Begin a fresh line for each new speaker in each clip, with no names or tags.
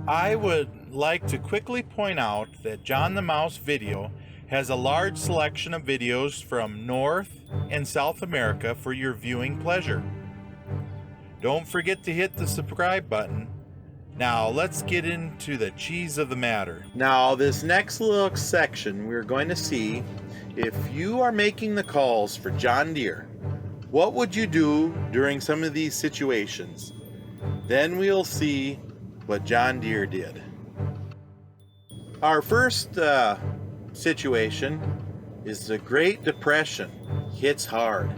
I would like to quickly point out that John the Mouse Video has a large selection of videos from North and South America for your viewing pleasure. Don't forget to hit the subscribe button. Now let's get into the cheese of the matter. Now this next little section we're going to see if you are making the calls for John Deere, what would you do during some of these situations? Then we'll see what John Deere did. Our first situation is the Great Depression hits hard.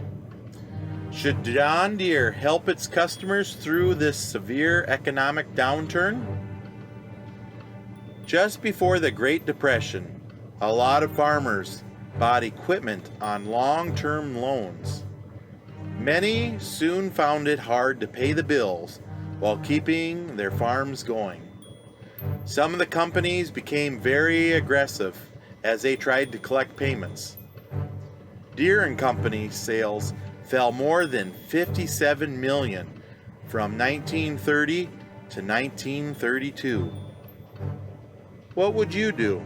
Should John Deere help its customers through this severe economic downturn? Just before the Great Depression, a lot of farmers bought equipment on long-term loans. Many soon found it hard to pay the bills while keeping their farms going. Some of the companies became very aggressive as they tried to collect payments. Deere & Company sales fell more than 57 million from 1930 to 1932. What would you do?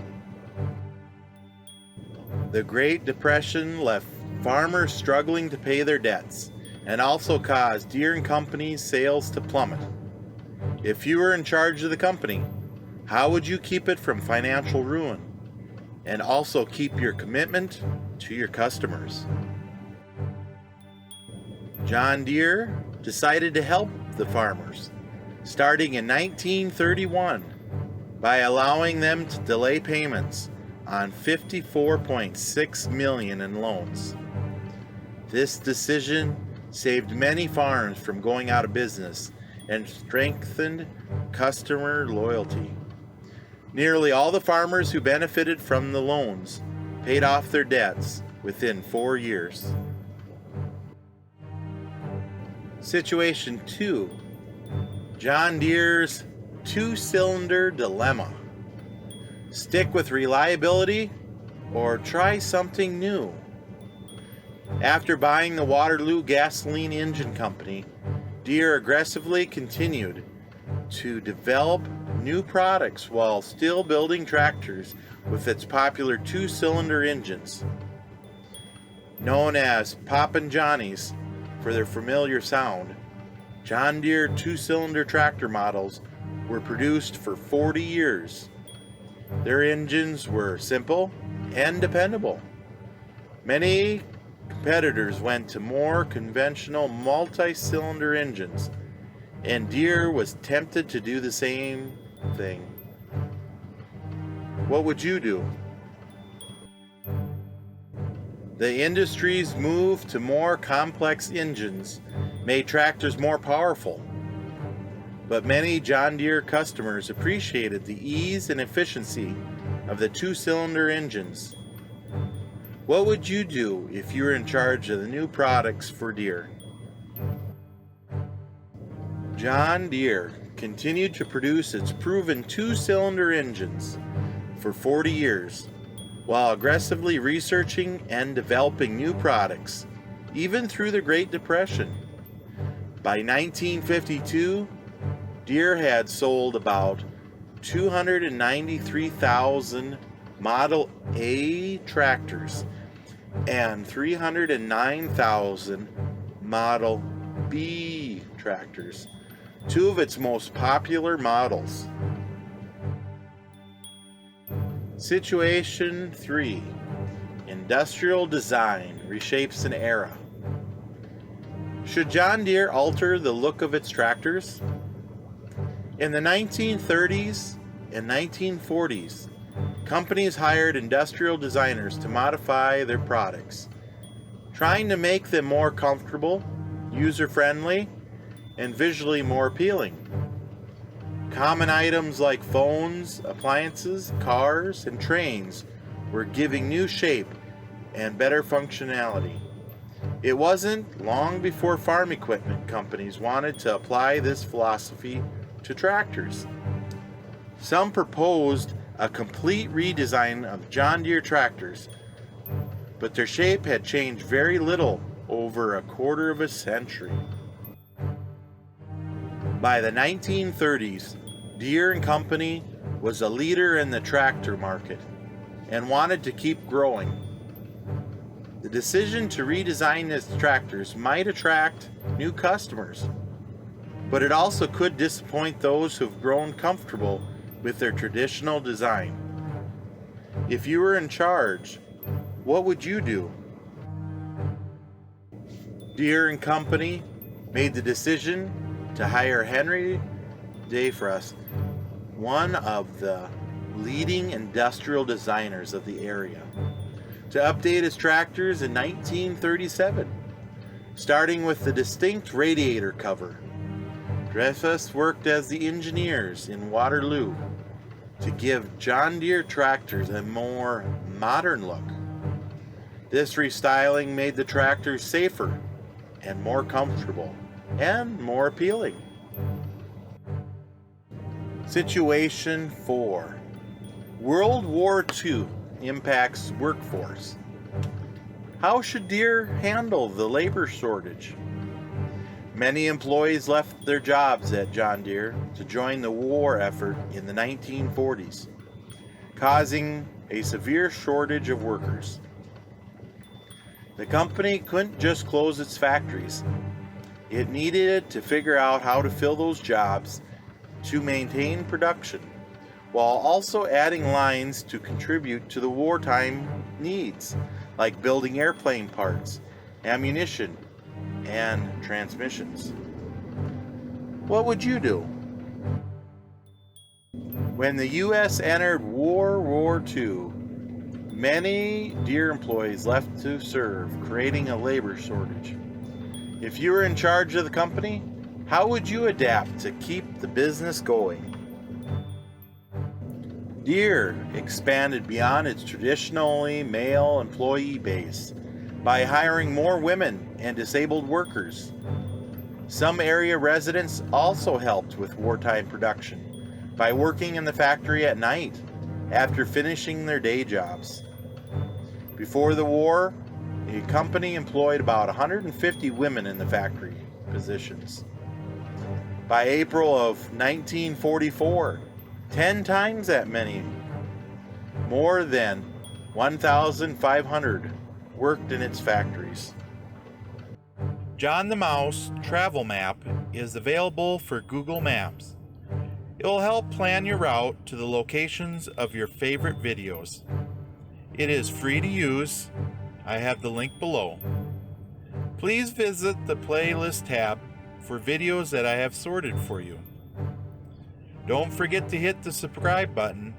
The Great Depression left farmers struggling to pay their debts and also caused Deere & Company's sales to plummet. If you were in charge of the company, how would you keep it from financial ruin and also keep your commitment to your customers? John Deere decided to help the farmers, starting in 1931 by allowing them to delay payments on $54.6 million in loans. This decision saved many farms from going out of business and strengthened customer loyalty. Nearly all the farmers who benefited from the loans paid off their debts within 4 years. Situation 2. John Deere's two-cylinder dilemma. Stick with reliability or try something new. After buying the Waterloo gasoline engine company, Deere aggressively continued to develop new products while still building tractors with its popular two-cylinder engines. Known as Poppin' Johnnies for their familiar sound, John Deere two-cylinder tractor models were produced for 40 years. Their engines were simple and dependable. Many competitors went to more conventional multi-cylinder engines, and Deere was tempted to do the same thing. What would you do? The industry's move to more complex engines made tractors more powerful, but many John Deere customers appreciated the ease and efficiency of the two-cylinder engines. What would you do if you were in charge of the new products for Deere? John Deere continued to produce its proven two-cylinder engines for 40 years, while aggressively researching and developing new products, even through the Great Depression. By 1952, Deere had sold about 293,000 Model A tractors and 309,000 Model B tractors, two of its most popular models. Situation 3. Industrial design reshapes an era. Should John Deere alter the look of its tractors? In the 1930s and 1940s, companies hired industrial designers to modify their products, trying to make them more comfortable, user-friendly, and visually more appealing. Common items like phones, appliances, cars, and trains were giving new shape and better functionality. It wasn't long before farm equipment companies wanted to apply this philosophy to tractors. Some proposed a complete redesign of John Deere tractors, but their shape had changed very little over a quarter of a century. By the 1930s, Deere and Company was a leader in the tractor market and wanted to keep growing. The decision to redesign its tractors might attract new customers, but it also could disappoint those who've grown comfortable with their traditional design. If you were in charge, what would you do? Deere and Company made the decision to hire Henry DeFrost, one of the leading industrial designers of the area, to update his tractors in 1937, starting with the distinct radiator cover. Dreyfus worked as the engineers in Waterloo to give John Deere tractors a more modern look. This restyling made the tractors safer and more comfortable and more appealing. Situation 4. World War II impacts workforce. How should Deere handle the labor shortage? Many employees left their jobs at John Deere to join the war effort in the 1940s, causing a severe shortage of workers. The company couldn't just close its factories. It needed to figure out how to fill those jobs to maintain production, while also adding lines to contribute to the wartime needs, like building airplane parts, ammunition, and transmissions. What would you do? When the U.S. entered World War II, many Deere employees left to serve, creating a labor shortage. If you were in charge of the company, how would you adapt to keep the business going? Deere expanded beyond its traditionally male employee base by hiring more women and disabled workers. Some area residents also helped with wartime production by working in the factory at night after finishing their day jobs. Before the war, the company employed about 150 women in the factory positions. By April of 1944, 10 times that many, more than 1,500, worked in its factories. John the Mouse Travel Map is available for Google Maps. It will help plan your route to the locations of your favorite videos. It is free to use. I have the link below. Please visit the playlist tab for videos that I have sorted for you. Don't forget to hit the subscribe button